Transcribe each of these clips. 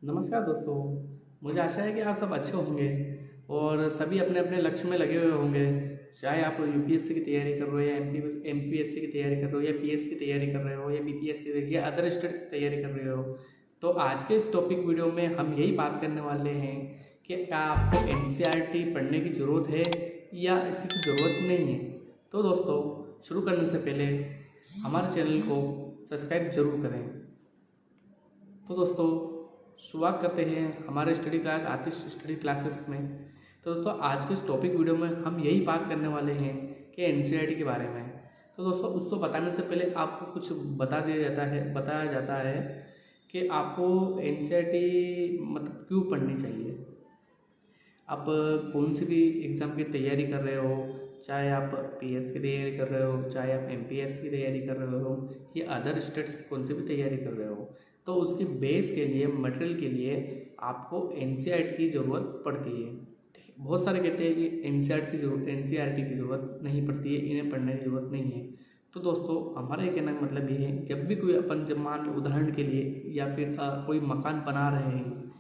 नमस्कार दोस्तों। मुझे आशा है कि आप सब अच्छे होंगे और सभी अपने अपने लक्ष्य में लगे हुए होंगे। चाहे आप यूपीएससी की तैयारी कर रहे हो या एमपीएससी की तैयारी कर रहे हो या पीएस की तैयारी कर रहे हो या बीपीएस की या अदर स्टेट की तैयारी कर रहे हो। तो आज के इस टॉपिक वीडियो में हम यही बात करने वाले हैं कि क्या आपको एनसीईआरटी पढ़ने की ज़रूरत है या इसकी ज़रूरत नहीं है। तो दोस्तों, शुरू करने से पहले हमारे चैनल को सब्सक्राइब जरूर करें। तो दोस्तों, शुरुआत करते हैं हमारे आतिश स्टडी क्लासेस में। तो दोस्तों, आज के इस टॉपिक वीडियो में हम यही बात करने वाले हैं कि एनसीईआरटी के बारे में। तो दोस्तों, उसको बताने से पहले आपको कुछ बताया जाता है कि आपको एनसीईआरटी मतलब क्यों पढ़नी चाहिए। आप कौन सी भी एग्ज़ाम की तैयारी कर रहे हो, चाहे आप पीएस की तैयारी कर रहे हो, चाहे आप एमपीएस की तैयारी कर रहे हो या अदर स्टेट्स की कौन सी भी तैयारी कर रहे हो, तो उसके बेस के लिए मटेरियल के लिए आपको एनसीईआरटी की ज़रूरत पड़ती है। ठीक है, बहुत सारे कहते हैं कि एनसीईआरटी की ज़रूरत नहीं पड़ती है, इन्हें पढ़ने की ज़रूरत नहीं है। तो दोस्तों, हमारे कहने का मतलब ये है, जब भी कोई अपन जब मान लो उदाहरण के लिए या फिर कोई मकान बना रहे हैं,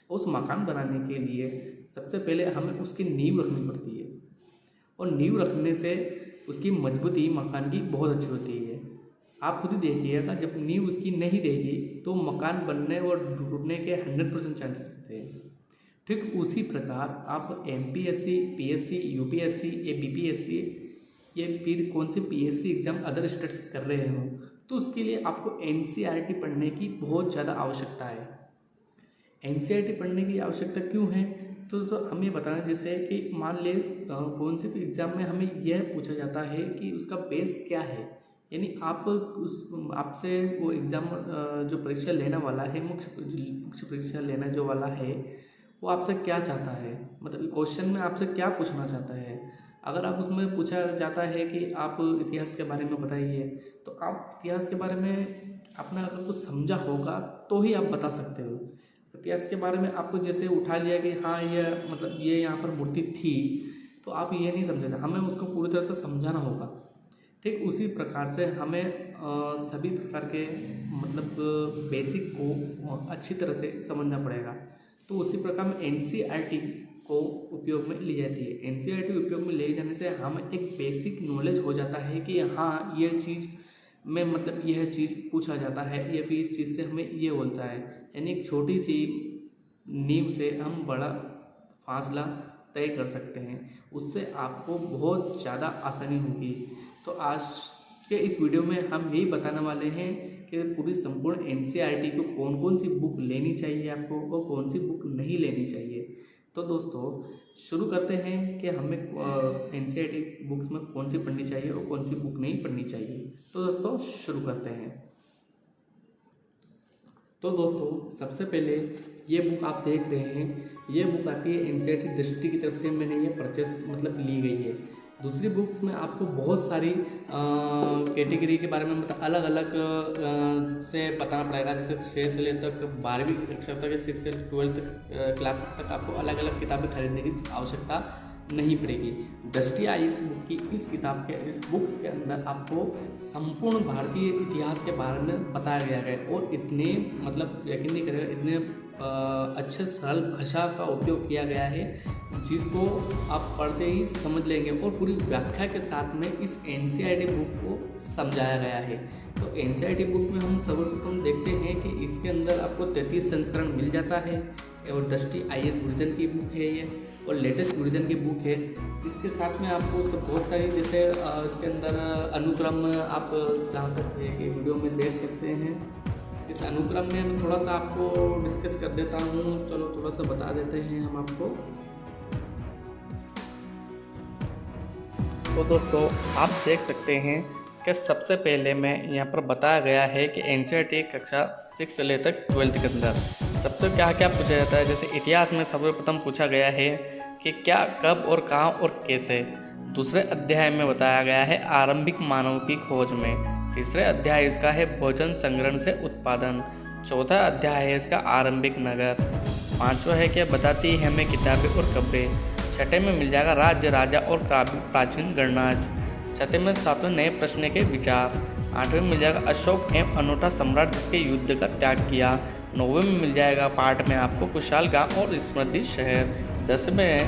उस मकान बनाने के लिए सबसे पहले हमें उसकी नींव रखनी पड़ती है और नींव रखने से उसकी मजबूती मकान की बहुत अच्छी होती है। आप खुद ही देखिएगा, जब नींव उसकी नहीं रहेगी तो मकान बनने और टूटने के 100% चांसेस होते हैं। ठीक उसी प्रकार आप एमपीएससी, पीएससी, यूपीएससी या बीपीएससी या फिर कौन से पीएससी एग्ज़ाम अदर स्टेट्स कर रहे हो, तो उसके लिए आपको एनसीईआरटी पढ़ने की बहुत ज़्यादा आवश्यकता है। एनसीईआरटी पढ़ने की आवश्यकता क्यों है? तो हम ये बताना, जैसे कि मान ले कौन से भी एग्ज़ाम में हमें यह पूछा जाता है कि उसका बेस क्या है, यानी आपसे वो एग्ज़ाम जो परीक्षा लेने वाला है, मुख्य परीक्षा लेना जो वाला है, वो आपसे क्या चाहता है, मतलब क्वेश्चन में आपसे क्या पूछना चाहता है। अगर आप उसमें पूछा जाता है कि आप इतिहास के बारे में बताइए, तो आप इतिहास के बारे में अपना अगर कुछ समझा होगा तो ही आप बता सकते हो। इतिहास के बारे में आपको जैसे उठा लिया कि हाँ ये मतलब ये यहाँ पर मूर्ति थी, तो आप ये नहीं समझेगा, हमें उसको पूरी तरह से समझाना होगा। ठीक उसी प्रकार से हमें सभी प्रकार के मतलब बेसिक को अच्छी तरह से समझना पड़ेगा। तो उसी प्रकार में एनसीईआरटी को उपयोग में ली जाती है। एनसीईआरटी उपयोग में ले जाने से हमें एक बेसिक नॉलेज हो जाता है कि हाँ यह चीज़ में मतलब यह चीज़ पूछा जाता है या फिर इस चीज़ से हमें ये बोलता है। यानी एक छोटी सी नींव से हम बड़ा फासला तय कर सकते हैं, उससे आपको बहुत ज़्यादा आसानी होगी। तो आज के इस वीडियो में हम यही बताने वाले हैं कि पूरी संपूर्ण एनसीईआरटी को कौन कौन सी बुक लेनी चाहिए आपको और कौन सी बुक नहीं लेनी चाहिए। तो दोस्तों, शुरू करते हैं कि हमें एनसीईआरटी बुक्स में कौन सी पढ़नी चाहिए और कौन सी बुक नहीं पढ़नी चाहिए। तो दोस्तों, शुरू करते हैं। तो दोस्तों, सबसे पहले ये बुक आप देख रहे हैं, ये बुक आती है एनसीईआरटी दृष्टि की तरफ से मैंने ये परचेस मतलब ली गई है। दूसरी बुक्स में आपको बहुत सारी कैटेगरी के बारे में मतलब अलग अलग से बताना पड़ेगा। जैसे 6 से लेकर 12वीं कक्षा तक, 6 से 12th क्लासेस तक आपको अलग अलग किताबें खरीदने की आवश्यकता नहीं पड़ेगी। दृष्टि आईएएस बुक की इस बुक्स के अंदर आपको संपूर्ण भारतीय इतिहास के बारे में बताया गया है और इतने मतलब यकीन नहीं करेगा, इतने अच्छे सरल भाषा का उपयोग किया गया है जिसको आप पढ़ते ही समझ लेंगे और पूरी व्याख्या के साथ में इस एनसीईआरटी बुक को समझाया गया है। तो एनसीईआरटी बुक में हम सर्वप्रथम देखते हैं कि इसके अंदर आपको 33 संस्करण मिल जाता है और दृष्टि आईएएस वर्जन की बुक है ये और लेटेस्ट वर्जन की बुक है। इसके साथ में आपको बहुत सारी जैसे इसके अंदर अनुक्रम आप जहाँ तक ये वीडियो में देख सकते हैं। इस अनुक्रम में मैं थोड़ा सा आपको डिस्कस कर देता हूँ, चलो थोड़ा सा बता देते हैं हम आपको। तो दोस्तों, आप देख सकते हैं कि सबसे पहले में यहाँ पर बताया गया है कि एनसीईआरटी कक्षा 6 से लेकर 12th के अंदर सबसे क्या क्या पूछा जाता है। जैसे इतिहास में सर्वप्रथम पूछा गया है कि क्या, कब और कहाँ और कैसे। दूसरे अध्याय में बताया गया है आरंभिक मानव की खोज में। तीसरे अध्याय इसका है भोजन संग्रहण से उत्पादन। चौथा अध्याय है इसका आरंभिक नगर। पांचवा है कि बताती है हमें किताबें और कब्रें। छठे में मिल जाएगा राज्य, राजा और प्राचीन गणराज्य। छठे में 7वें नए प्रश्न के विचार। 8वें में मिल जाएगा अशोक एवं अनोखा सम्राट जिसके युद्ध का त्याग किया। 9वें में मिल जाएगा पार्ट में आपको कुशाल गांव और स्मृति शहर। 10वें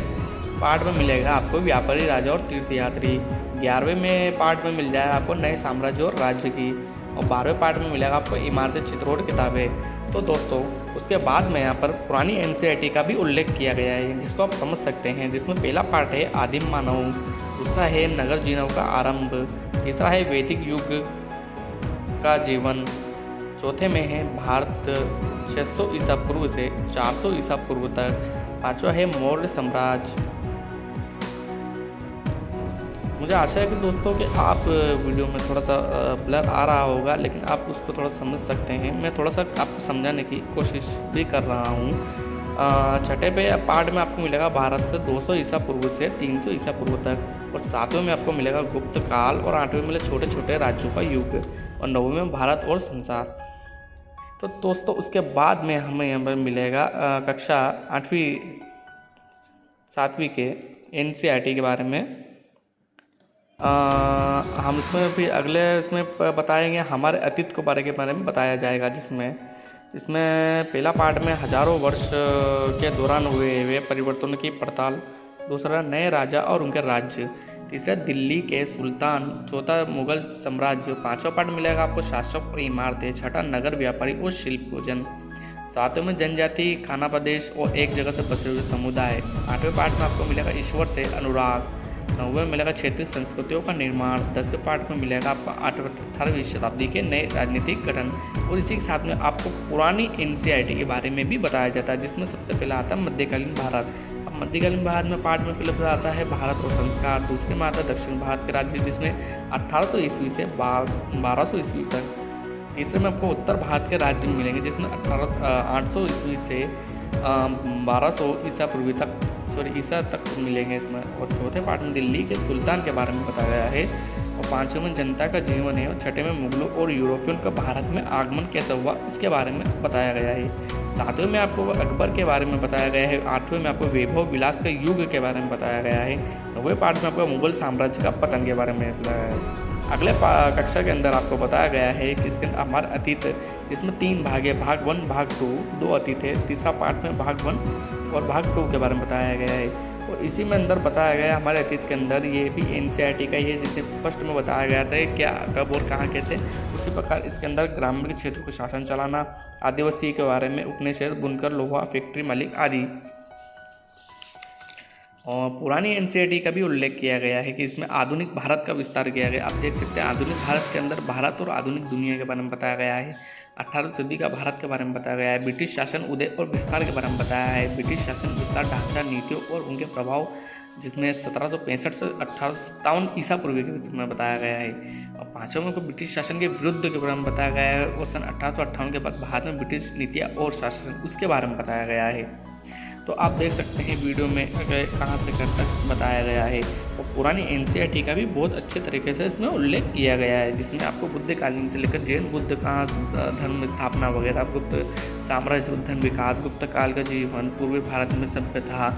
पार्ट में मिलेगा आपको व्यापारी राजा और तीर्थयात्री। 11वें में पार्ट में मिल जाएगा आपको नए साम्राज्य और राज्य की। और 12वें पार्ट में मिलेगा आपको इमारतें, चित्र और किताबें। तो दोस्तों उसके बाद में यहाँ पर पुरानी एनसीईआरटी का भी उल्लेख किया गया है जिसको आप समझ सकते हैं, जिसमें पहला पार्ट है आदिम मानव, दूसरा है नगर जीवन का आरंभ, तीसरा है वैदिक युग का जीवन, चौथे में है भारत 600 ईसा पूर्व से 400 ईसा पूर्व तक, पांचवा है मौर्य साम्राज्य। मुझे आशा है कि दोस्तों कि आप वीडियो में थोड़ा सा ब्लर आ रहा होगा, लेकिन आप उसको थोड़ा समझ सकते हैं। मैं थोड़ा सा आपको समझाने की कोशिश भी कर रहा हूँ। छठे पे पार्ट में आपको मिलेगा भारत से 200 ईसा पूर्व से 300 ईसा पूर्व तक, और 7वें में आपको मिलेगा गुप्त काल, और 8वें में मिलेगा छोटे छोटे राज्यों का युग, और 9वें में भारत और संसार। तो दोस्तों उसके बाद में हमें यहाँ पर मिलेगा कक्षा 8वीं 7वीं के एनसीईआरटी के बारे में। हम इसमें फिर अगले इसमें बताएंगे हमारे अतीत के बारे में बताया जाएगा, इसमें पहला पार्ट में हजारों वर्ष के दौरान हुए परिवर्तनों की पड़ताल, दूसरा नए राजा और उनके राज्य, तीसरा दिल्ली के सुल्तान, चौथा मुगल साम्राज्य, पांचवा पार्ट मिलेगा आपको शासक और इमारतें, छठा नगर व्यापारी और शिल्प पूजन, सातवें में जनजाति खाना प्रदेश और एक जगह से बसे हुए समुदाय, आठवें पार्ट में आपको मिलेगा ईश्वर से अनुराग, 9वें में मिलेगा क्षेत्रीय संस्कृतियों का निर्माण, 10वें पार्ट में मिलेगा आपको 18वीं शताब्दी के नए राजनीतिक गठन, और इसी के साथ में आपको पुरानी एनसीईआरटी के बारे में भी बताया जाता है, जिसमें सबसे पहले आता है मध्यकालीन भारत। अब मध्यकालीन भारत में पार्ट में पहले आता है भारत और संस्कार, दूसरे में आता है दक्षिण भारत के राज्य जिसमें 1800 ईस्वी से 1200 ईस्वी तक, तीसरे में आपको उत्तर भारत के राज्य मिलेंगे जिसमें 800 ईस्वी से 1200 ईसा पूर्वी तक ईसा तक मिलेंगे इसमें, और चौथे पार्ट में दिल्ली के सुल्तान के बारे में बताया गया है, और पांचवें में जनता का जीवन है, और छठे में मुगलों और यूरोपियन का भारत में आगमन कैसे हुआ इसके बारे में बताया गया है, सातवें में आपको अकबर के बारे में बताया गया है, आठवें में आपको वैभव विलास के युग के बारे में बताया गया है, 9वें पार्ट में आपको मुगल साम्राज्य का पतन के बारे में बताया है। अगले कक्षा के अंदर आपको बताया गया है कि इसके अंदर हमारा अतीत, जिसमें 3 भाग है, भाग 1 भाग 2, 2 अतीत है, तीसरा पार्ट में भाग 1 और भाग 2 के बारे में बताया गया है, और इसी में अंदर बताया गया है हमारे अतीत के अंदर ये भी एनसीईआरटी का ही है, जिसे फर्स्ट में बताया गया था क्या कब और कहाँ कैसे, उसी प्रकार इसके अंदर ग्रामीण क्षेत्र को शासन चलाना, आदिवासी के बारे में, उपनिषद, बुनकर, लोहा, फैक्ट्री मालिक आदि। और पुरानी एनसीईआरटी का भी उल्लेख किया गया है कि इसमें आधुनिक भारत का विस्तार किया गया। आप देख सकते हैं आधुनिक भारत के अंदर भारत और आधुनिक दुनिया के बारे में बताया गया है, 18वीं सदी का भारत के बारे में बताया गया है, ब्रिटिश शासन उदय और विस्तार के बारे में बताया है, ब्रिटिश शासन विस्तार ढांचा, नीतियों और उनके प्रभाव जिसमें 1765 से 1857 ईसा पूर्व के में बताया गया है, और पाँचवें को ब्रिटिश शासन के विरुद्ध के बारे में बताया गया है, और सन 1858 के बाद भारत में ब्रिटिश नीतियाँ और शासन उसके बारे में बताया गया है। तो आप देख सकते हैं वीडियो में कहाँ से कहाँ तक बताया गया है, और पुरानी एनसीईआरटी का भी बहुत अच्छे तरीके से इसमें उल्लेख किया गया है, जिसमें आपको बुद्धकालीन से लेकर जैन बुद्ध का धर्म स्थापना वगैरह, गुप्त साम्राज्य, उद्यम विकास, गुप्त काल का जीवन, पूर्वी भारत में सभ्यता,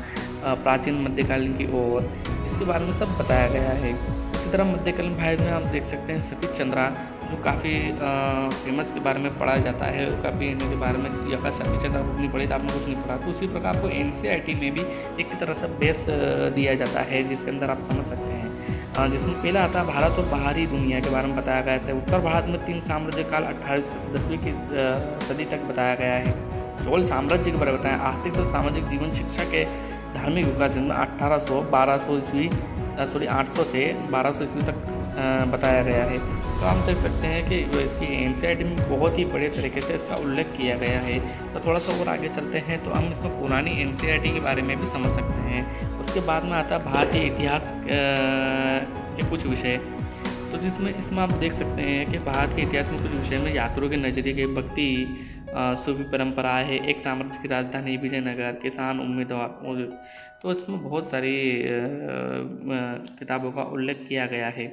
प्राचीन मध्यकालीन की ओर, इसके बारे में सब बताया गया है। इसी तरह मध्यकालीन भारत में आप देख सकते हैं सतीश चंद्रा जो काफ़ी फेमस के बारे में पढ़ा जाता है, काफ़ी इनके बारे में यका सतीश चंद्रा बुक नहीं पढ़ी तो आपने कुछ नहीं पढ़ा, तो उसी प्रकार आपको एनसीईआरटी में भी एक तरह से बेस दिया जाता है जिसके अंदर आप समझ सकते हैं, जिसमें पहला आता है भारत और बाहरी दुनिया के बारे में बताया गया था। उत्तर भारत में 3 साम्राज्य काल 18वीं की सदी तक बताया गया है, चोल साम्राज्य के बारे में बताया, आर्थिक और सामाजिक जीवन, शिक्षा के धार्मिक विकास में 800 से 1200 ईस्वी तक बताया गया है। तो हम देख सकते हैं कि इसकी एनसीईआरटी में बहुत ही बड़े तरीके से इसका उल्लेख किया गया है। तो थोड़ा सा और आगे चलते हैं तो हम इसमें पुरानी एनसीईआरटी के बारे में भी समझ सकते हैं। उसके बाद में आता है भारतीय इतिहास के कुछ विषय, तो जिसमें इसमें आप देख सकते हैं कि भारत के इतिहास में कुछ विषय में यात्रियों के नजरिए के भक्ति, सूफी परंपरा है, एक साम्राज्य की राजधानी विजयनगर, किसान, उम्मीदवार, तो इसमें बहुत सारी किताबों का उल्लेख किया गया है।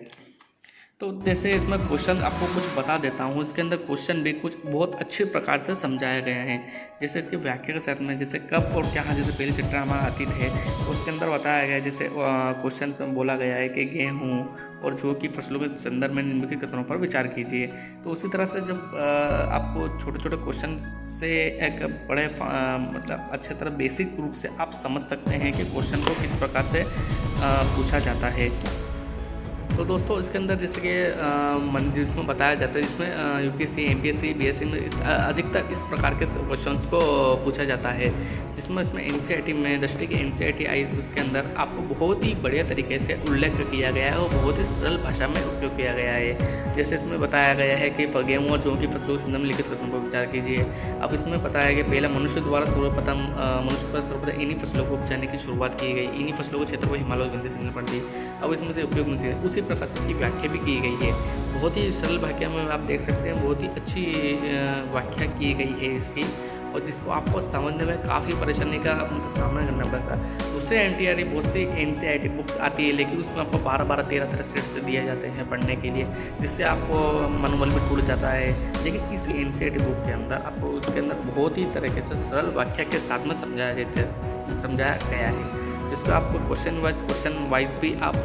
तो जैसे इसमें क्वेश्चन आपको कुछ बता देता हूँ, इसके अंदर क्वेश्चन भी कुछ बहुत अच्छे प्रकार से समझाए गए हैं। जैसे इसकी व्याख्या के साथ में जैसे कब और क्या, जैसे पहले चैप्टर हमारा अतीत है तो उसके अंदर बताया गया है, जैसे क्वेश्चन में बोला गया है कि गेहूँ और जौ की फसलों के संदर्भ में निम्नलिखित कथनों पर विचार कीजिए। तो उसी तरह से जब आपको छोटे छोटे क्वेश्चन से एक बड़े मतलब अच्छे तरह बेसिक रूप से आप समझ सकते हैं कि क्वेश्चन को किस प्रकार से पूछा जाता है। तो दोस्तों इसके अंदर जैसे कि जिसमें बताया जाता है, जिसमें यूपीएससी, एमपीएससी, बीएससी में अधिकतर इस प्रकार के क्वेश्चंस को पूछा जाता है, जिसमें इसमें एनसीईआरटी में 10वीं की एनसीईआरटी आई, उसके अंदर आपको बहुत ही बढ़िया तरीके से उल्लेख किया गया है और बहुत ही सरल भाषा में उपयोग किया गया है। जैसे इसमें बताया गया है कि गेहूँ और जौ की फसलों के निम्नलिखित कथनों पर विचार कीजिए। अब इसमें बताया गया पहला मनुष्य द्वारा सर्वप्रथम इन्हीं फसलों को उपजाने की शुरुआत की गई, इन्हीं फसलों के क्षेत्र को हिमालय विंध्य सिंधु पड़ती। अब इसमें से उपयोग में उसी प्रकार से इसकी व्याख्या भी की गई है। बहुत ही सरल भाषा में आप देख सकते हैं, बहुत ही अच्छी व्याख्या की गई है इसकी, और जिसको आपको समझने में काफ़ी परेशानी का सामना करना पड़ता है। दूसरे एनटीआरटी बहुत सी एनसीईआरटी बुक्स आती है, लेकिन उसमें आपको 12-12, 13-13 सेट से दिए जाते हैं पढ़ने के लिए, जिससे आपको मनोबल भी टूट जाता है। लेकिन इस एनसीईआरटी बुक के अंदर आपको उसके अंदर बहुत ही तरीके से सरल व्याख्या के साथ में समझाया गया है, जिसको आपको क्वेश्चन वाइज भी आप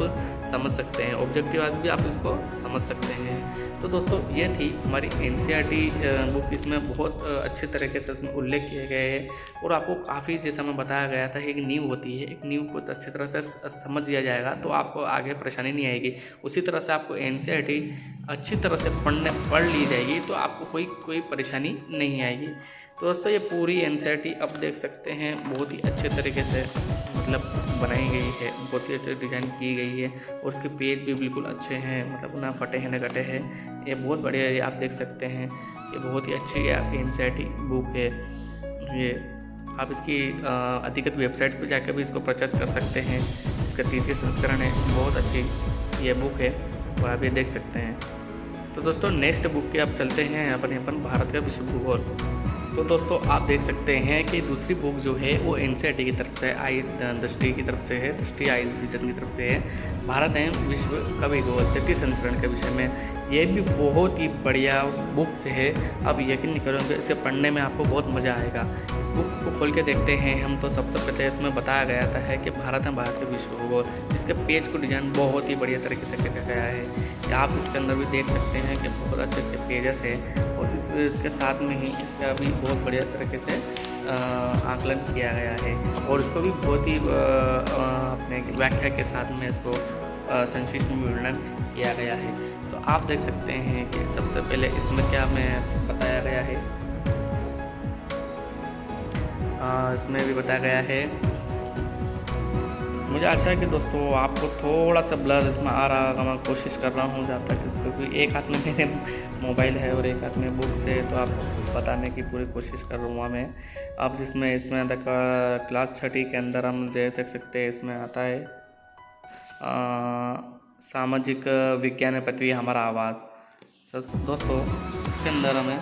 समझ सकते हैं, ऑब्जेक्टिव वाइज भी आप इसको समझ सकते हैं। तो दोस्तों ये थी हमारी एनसीईआरटी बुक, इसमें बहुत अच्छे तरीके से इसमें उल्लेख किए गए हैं और आपको काफ़ी, जैसा मैं बताया गया था, एक नींव होती है, एक नींव को अच्छी तरह से समझ लिया जाएगा तो आपको आगे परेशानी नहीं आएगी। उसी तरह से आपको एनसीईआरटी अच्छी तरह से पढ़ ली जाएगी तो आपको कोई परेशानी नहीं आएगी। तो दोस्तों ये पूरी एनसीईआरटी आप देख सकते हैं, बहुत ही अच्छे तरीके से मतलब बनाई गई है, बहुत ही अच्छे डिज़ाइन की गई है और उसके पेज भी बिल्कुल अच्छे हैं, मतलब ना फटे हैं ना कटे हैं। ये बहुत बढ़िया है, आप देख सकते हैं, ये बहुत ही अच्छी एनसीईआरटी बुक है। ये आप इसकी अधिकृत वेबसाइट पर जाकर भी इसको परचेस कर सकते हैं। इसका 3रा संस्करण है, बहुत अच्छी ये बुक है और आप ये देख सकते हैं। तो दोस्तों नेक्स्ट बुक के आप चलते हैं यहाँ पर भारत का विश्व भूगोल। तो दोस्तों आप देख सकते हैं कि दूसरी बुक जो है वो एनसीईआरटी की तरफ से आई, 10वीं की तरफ से है, 10वीं आई विजन की तरफ से है, भारत एवं विश्व का भूगोल 3 संस्करण के विषय में। ये भी बहुत ही बढ़िया बुक्स है, आप यकीन नहीं करोगे, इसे पढ़ने में आपको बहुत मज़ा आएगा। इस बुक को खोल के देखते हैं हम तो सबसे पहले इसमें बताया गया था है कि भारत है, भारत के विश्व भूगोल, इसके पेज को डिज़ाइन बहुत ही बढ़िया तरीके से किया गया है। आप इसके अंदर भी देख सकते हैं कि बहुत अच्छे अच्छे पेजेस है और इसके साथ में ही इसका भी बहुत बढ़िया तरीके से आकलन किया गया है और इसको भी बहुत ही अपने व्याख्या के साथ में इसको संक्षिप्त में वर्णन किया गया है। तो आप देख सकते हैं कि सबसे पहले इसमें क्या में बताया गया है, इसमें भी बताया गया है। मुझे आशा है कि दोस्तों आपको थोड़ा सा ब्लर इसमें आ रहा होगा, मैं कोशिश कर रहा हूँ जहाँ तक इसको, क्योंकि एक हाथ में मेरे मोबाइल है और एक हाथ में बुक्स है, तो आपको बताने की पूरी कोशिश कर रहा हूँ मैं। अब इसमें तक क्लास 6 के अंदर हम देख सकते हैं, इसमें आता है सामाजिक विज्ञान में पृथ्वी हमारा आवाज़। दोस्तों इसके अंदर हमें,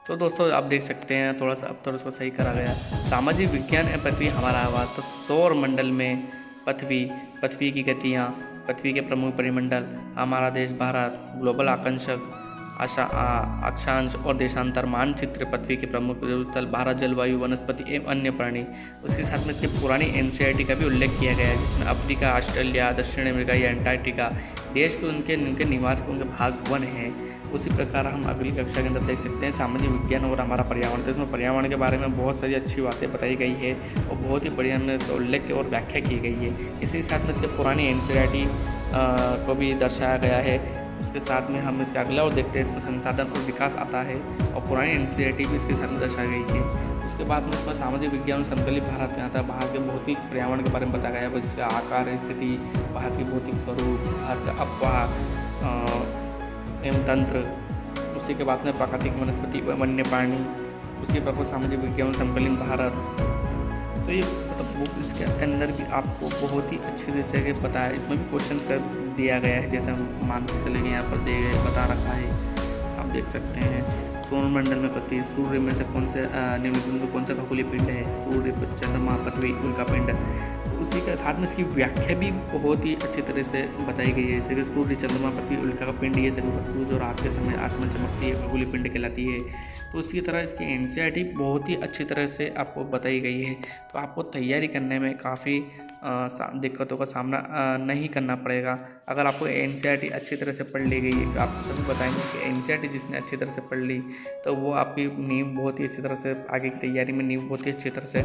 तो दोस्तों आप देख सकते हैं थोड़ा सा अब तो उसको सही करा गया, सामाजिक विज्ञान एवं पृथ्वी हमारा आवाज़। तो सौर मंडल में पृथ्वी की गतियाँ, पृथ्वी के प्रमुख परिमंडल, हमारा देश भारत, ग्लोबल आकांक्षक अक्षांश और देशांतर मानचित्र, पृथ्वी के प्रमुख स्थल, भारत, जलवायु, वनस्पति एवं अन्य प्राणी। उसके साथ में इसकी पुरानी एनसीईआरटी का भी उल्लेख किया गया है, जिसमें अफ्रीका, ऑस्ट्रेलिया, दक्षिण अमेरिका या अंटार्कटिका देश के उनके निवास के उनके भाग 1 हैं। उसी प्रकार हम अगली कक्षा के अंदर देख सकते हैं सामाजिक विज्ञान और हमारा पर्यावरण। तो इसमें पर्यावरण के बारे में बहुत सारी अच्छी बातें बताई गई है और बहुत ही बढ़िया में इसका उल्लेख और व्याख्या की गई है। इसी के साथ में इसके पुरानी एनसीईआरटी को भी दर्शाया गया है। उसके साथ में हम इसके अगला और देखते हैं संसाधन और विकास आता है और पुरानी एनसीईआरटी भी इसके साथ में दर्शाई गई है। उसके बाद में इसमें सामाजिक विज्ञान संकलित भारत में आता है, भारत के भौतिक पर्यावरण के बारे में बताया गया है, जिससे आकार, स्थिति, भारत की भौतिक स्वरूप, भारत का अपवाह एवं तंत्र। उसी के बाद में प्राकृतिक वनस्पति वन्य प्राणी, उसी प्रकार सामाजिक विज्ञान संकलित भारत। तो ये मतलब बुक इसके अंदर भी आपको बहुत ही अच्छे तरीके से पता है। इसमें भी क्वेश्चन कर दिया गया है, जैसे हम मान के चले गए, यहाँ पर बता रखा है, आप देख सकते हैं। सौरमंडल में पृथ्वी, सूर्य में से कौन से निम्नलिखित में कौन सा खगोलीय पिंड है, सूर्य, चंद्रमा, पृथ्वी, उल्का पिंड। उसी के साथ में इसकी व्याख्या भी बहुत ही अच्छी तरह से बताई गई है, जैसे कि सूर्य, चंद्रमा, पृथ्वी, उल्का का पिंड, ये सभी वस्तु जो रात के समय आसमान चमकती है खगोलीय पिंड कहलाती है। तो उसी तरह इसकी एनसीईआरटी बहुत ही अच्छी तरह से आपको बताई गई है। तो आपको तैयारी करने में काफ़ी दिक्कतों का सामना नहीं करना पड़ेगा अगर आपको एनसीईआरटी अच्छी तरह से पढ़ ली गई है। तो आप सभी बताएंगे कि एनसीईआरटी जिसने अच्छी तरह से पढ़ ली तो वो आपकी नींव बहुत ही अच्छी तरह से, आगे की तैयारी में नींव बहुत ही अच्छी तरह से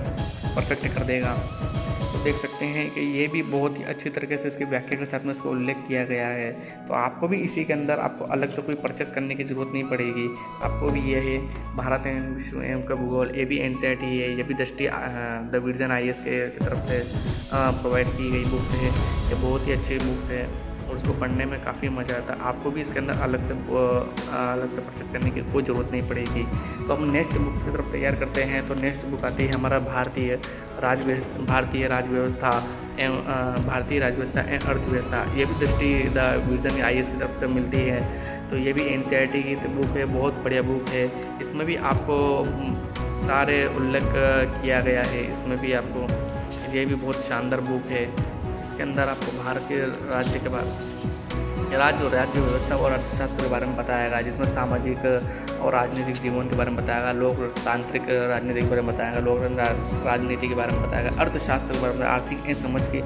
परफेक्ट कर देगा। तो देख सकते हैं कि ये भी बहुत ही अच्छी तरीके से इसकी व्याख्या के साथ में इसको उल्लेख किया गया है। तो आपको भी इसी के अंदर आपको अलग से कोई परचेस करने की ज़रूरत नहीं पड़ेगी। आपको भी ये है भारत एवं विश्व एवं का भूगोल, ये भी एनसीईआरटी है, ये भी दृष्टि द विजन IAS के तरफ से प्रोवाइड की गई बुक्स है। ये बहुत ही अच्छी बुक्स है और उसको पढ़ने में काफ़ी मज़ा आता है। आपको भी इसके अंदर अलग से परचेस करने की कोई ज़रूरत नहीं पड़ेगी। तो हम नेक्स्ट बुक्स की तरफ तैयार करते हैं। तो नेक्स्ट बुक आती है हमारा भारतीय राजव्यवस्था एवं अर्थव्यवस्था। ये भी दृष्टि द विजन IAS की तरफ से मिलती है। तो ये भी एनसीईआरटी की बुक है, बहुत बढ़िया बुक है। इसमें भी आपको सारे उल्लेख किया गया है। इसमें भी आपको, ये भी बहुत शानदार बुक है। इसके अंदर आपको भारतीय राज्य के बारे राज्य व्यवस्था और अर्थशास्त्र के बारे में बताएगा, जिसमें सामाजिक और राजनीतिक जीवन के बारे में बताएगा, लोकतांत्रिक राजनीति के बारे में बताएगा, लोक राजनीति के बारे में बताएगा, अर्थशास्त्र के बारे में, आर्थिक समझ की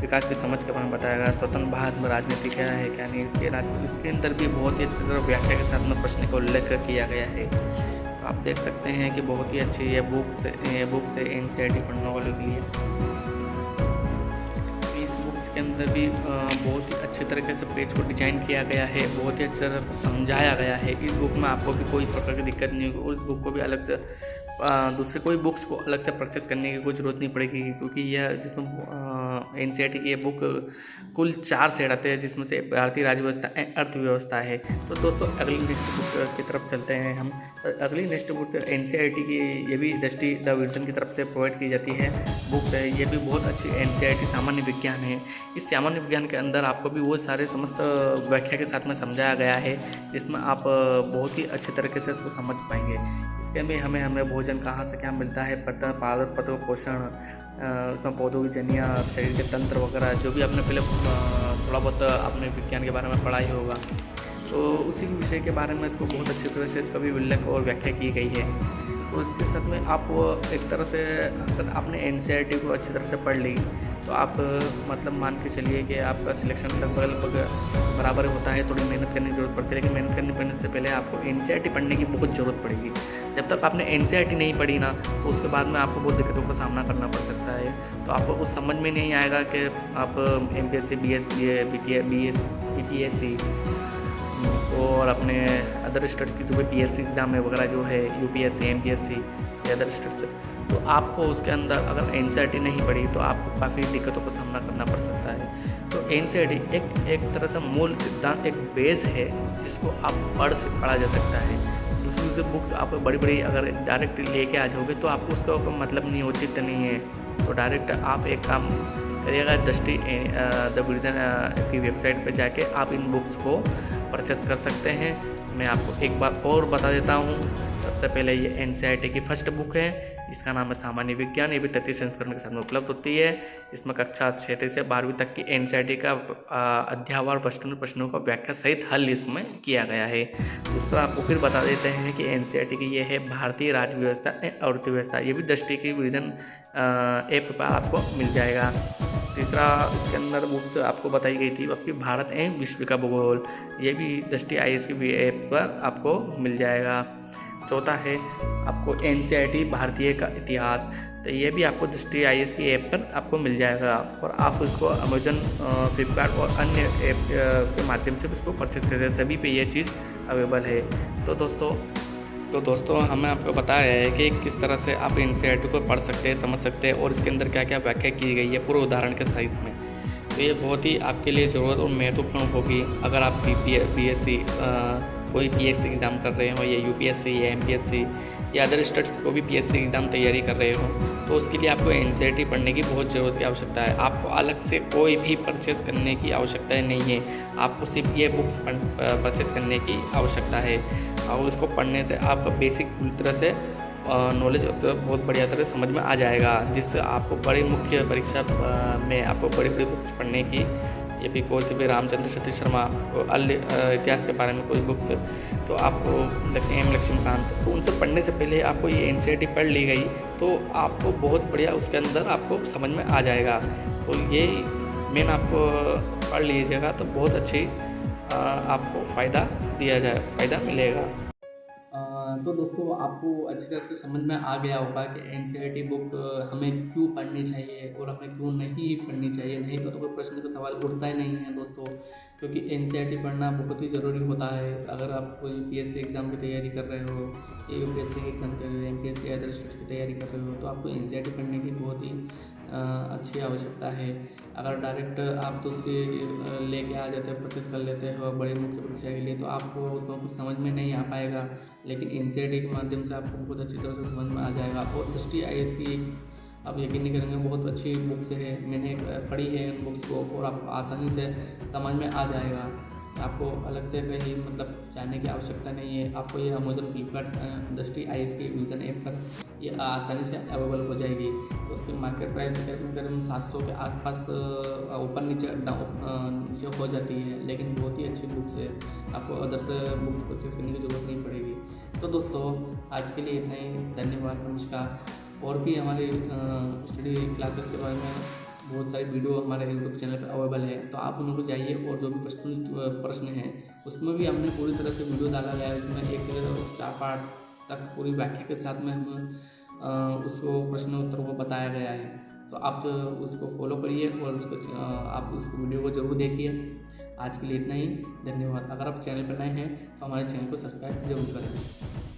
विकास की समझ के बारे में बताएगा, स्वतंत्र भारत में राजनीति क्या है क्या नहीं। इसके अंदर भी बहुत ही अच्छी तरह व्याख्या के साथ में प्रश्न का उल्लेख किया गया है। तो आप देख सकते हैं कि बहुत ही अच्छी ये बुक से एनसीईआरटी पढ़ने वालों के लिए। के अंदर भी बहुत ही अच्छे तरीके से पेज को डिजाइन किया गया है, बहुत ही अच्छी तरह समझाया गया है। इस बुक में आपको भी कोई प्रकार की दिक्कत नहीं होगी। उस बुक को भी अलग से दूसरे कोई बुक्स को अलग से परचेस करने की कोई ज़रूरत नहीं पड़ेगी, क्योंकि यह जिसमें एनसीईआरटी की ये बुक कुल 4 सेट आते हैं, जिसमें से भारतीय राज्यव्यवस्था अर्थव्यवस्था है। तो दोस्तों अगली नेक्स्ट बुक की तरफ चलते हैं हम। अगली नेक्स्ट बुक एनसीईआरटी की, ये भी दृष्टि द विजन की तरफ से प्रोवाइड की जाती है बुक है। ये भी बहुत अच्छी एनसीईआरटी सामान्य विज्ञान है। इस सामान्य विज्ञान के अंदर आपको भी वो सारे समस्त व्याख्या के साथ में समझाया गया है, जिसमें आप बहुत ही अच्छे तरीके से इसको समझ पाएंगे। इसके में हमें भोजन कहाँ से क्या मिलता है, पादप पत्रों पोषण, उसमें पौधों की जनिया, शरीर के तंत्र वगैरह, जो भी आपने पहले थोड़ा बहुत अपने विज्ञान के बारे में पढ़ा ही होगा। तो उसी विषय के बारे में इसको बहुत अच्छी तरह से इसका भी उल्लेख और व्याख्या की गई है। तो इसके साथ में आप एक तरह से अगर आपने एनसीईआरटी को अच्छी तरह से पढ़ ली तो आप मतलब मान के चलिए कि आपका सिलेक्शन लगभग बराबर होता है। थोड़ी मेहनत करने की जरूरत पड़ती है, लेकिन मेहनत करने से पहले आपको एनसीईआरटी पढ़ने की बहुत ज़रूरत पड़ेगी। जब तक आपने एनसीईआरटी नहीं पढ़ी ना, तो उसके बाद में आपको बहुत दिक्कतों का सामना करना पड़ सकता है। तो आपको कुछ समझ में नहीं आएगा कि आप MPSC, BPSC और अपने अदर स्टेट्स की जो भी PSC एग्ज़ाम है वगैरह जो है, UPSC, MPSC या अदर स्टेट्स, तो आपको उसके अंदर अगर एनसीईआरटी नहीं पढ़ी तो आपको काफ़ी दिक्कतों का सामना करना पड़ सकता है। तो एनसीईआरटी एक तरह से मूल सिद्धांत, एक बेस है जिसको आप पढ़ा जा सकता है। दूसरी बुक्स आप बड़ी अगर डायरेक्ट लेके आ जाओगे तो आपको उसका कोई मतलब नहीं, उचित नहीं है। तो डायरेक्ट आप एक काम करिएगा, दृष्टि द विजन की वेबसाइट पर जाके आप इन बुक्स को परचेस कर सकते हैं। मैं आपको एक बार और बता देता हूँ। सबसे पहले ये एनसीईआरटी की फर्स्ट बुक है, इसका नाम है सामान्य विज्ञान। ये भी 33 संस्करण के साथ में उपलब्ध होती है। इसमें कक्षा 6 से 12वीं तक की एनसीईआरटी का अध्यायवार प्रश्नों का व्याख्या सहित हल इसमें किया गया है। दूसरा आपको फिर बता देते हैं कि एनसीईआरटी की ये है भारतीय राज्य व्यवस्था अर्थव्यवस्था। ये भी दृष्टि की विजन ऐप पर आपको मिल जाएगा। तीसरा इसके अंदर बुक्स आपको बताई गई थी आपकी भारत एवं विश्व का भूगोल, ये भी दृष्टि IAS की भी ऐप पर आपको मिल जाएगा। चौथा है आपको एनसीईआरटी भारतीय का इतिहास, तो ये भी आपको दृष्टि IAS की ऐप पर आपको मिल जाएगा और आप इसको अमेजन, फ्लिपकार्ट और अन्य ऐप के माध्यम से इसको परचेस कर सकते हैं। सभी पे ये चीज़ अवेलेबल है। तो दोस्तों हमें आपको बताया है कि किस तरह से आप एनसीईआरटी को पढ़ सकते हैं, समझ सकते हैं और इसके अंदर क्या क्या व्याख्या की गई है पूरे उदाहरण के सहित में। तो ये बहुत ही आपके लिए ज़रूरत और महत्वपूर्ण होगी अगर आप BSc कोई PSC एग्ज़ाम कर रहे हो, या UPSC या MPSC या अदर स्टेट्स को भी PSC एग्ज़ाम तैयारी कर रहे हो, तो उसके लिए आपको एनसीईआरटी पढ़ने की बहुत ज़रूरत की आवश्यकता है। आपको अलग से कोई भी परचेस करने की आवश्यकता नहीं है, आपको सिर्फ ये बुक्स परचेस करने की आवश्यकता है और उसको पढ़ने से आपका बेसिक पूरी तरह से नॉलेज बहुत बढ़िया तरह समझ में आ जाएगा, जिससे आपको बड़ी मुख्य परीक्षा में आपको बड़ी बड़ी बुक्स पढ़ने की, ये भी कोई से भी रामचंद्र सतीश शर्मा इतिहास के बारे में कोई बुक्स, तो आपको लक्ष्मीकांत, तो उनसे पढ़ने से पहले आपको ये एनसीईआरटी पढ़ ली गई तो आपको बहुत बढ़िया उसके अंदर आपको समझ में आ जाएगा। तो ये मेन आपको पढ़ लीजिएगा तो बहुत अच्छी आपको फ़ायदा मिलेगा। तो दोस्तों आपको अच्छी तरह से समझ में आ गया होगा कि एनसीईआरटी बुक हमें क्यों पढ़नी चाहिए और हमें क्यों नहीं पढ़नी चाहिए। नहीं तो कोई प्रश्न का सवाल उठता ही नहीं है दोस्तों, क्योंकि एनसीईआरटी पढ़ना बहुत ही ज़रूरी होता है। अगर आप कोई यूपीएससी एग्ज़ाम की तैयारी कर रहे हो या यूपीएससी एग्ज़ाम कर रहे हो, एमपीएससी या अदर स्टेट्स की तैयारी कर रहे हो, तो आपको एनसीईआरटी पढ़ने की बहुत ही अच्छी आवश्यकता है। अगर डायरेक्ट आप तो उसकी लेके आ जाते हो, प्रैक्टिस कर लेते हो बड़ी मुख्य परीक्षा के लिए, तो आपको उसमें कुछ समझ में नहीं आ पाएगा। लेकिन एनसीईआरटी के माध्यम से आपको बहुत अच्छी तरह से समझ में आ जाएगा। और दृष्टि आईएएस की आप यकीन नहीं करेंगे, बहुत अच्छी बुक्स है, मैंने पढ़ी है इन बुक्स को, और आपको आसानी से समझ में आ जाएगा। आपको अलग से कहीं मतलब जाने की आवश्यकता नहीं है। आपको ये अमेज़न, फ्लिपकार्ट, दृष्टि आईएएस की विजन ऐप पर ये आसानी से अवेलेबल हो जाएगी। तो उसकी मार्केट प्राइस करीबन 700 के आसपास ऊपर नीचे हो जाती है, लेकिन बहुत ही अच्छी बुक्स है, आपको अदर से बुक्स परचेज करने की ज़रूरत नहीं पड़ेगी। तो दोस्तों आज के लिए इतना ही, धन्यवाद, नमस्कार। और भी हमारे स्टडी क्लासेस के बारे में बहुत सारी वीडियो हमारे यूट्यूब चैनल पर अवेलेबल है, तो आप उनको जाइए। और जो भी प्रश्न हैं उसमें भी हमने पूरी तरह से वीडियो डाला गया है, उसमें 1 से 4 पार्ट तक पूरी व्याख्या के साथ में हम उसको प्रश्न उत्तर को बताया गया है। तो आप उसको फॉलो करिए और आप उस वीडियो को ज़रूर देखिए। आज के लिए इतना ही, धन्यवाद। अगर आप चैनल पर नए हैं तो हमारे चैनल को सब्सक्राइब जरूर करें।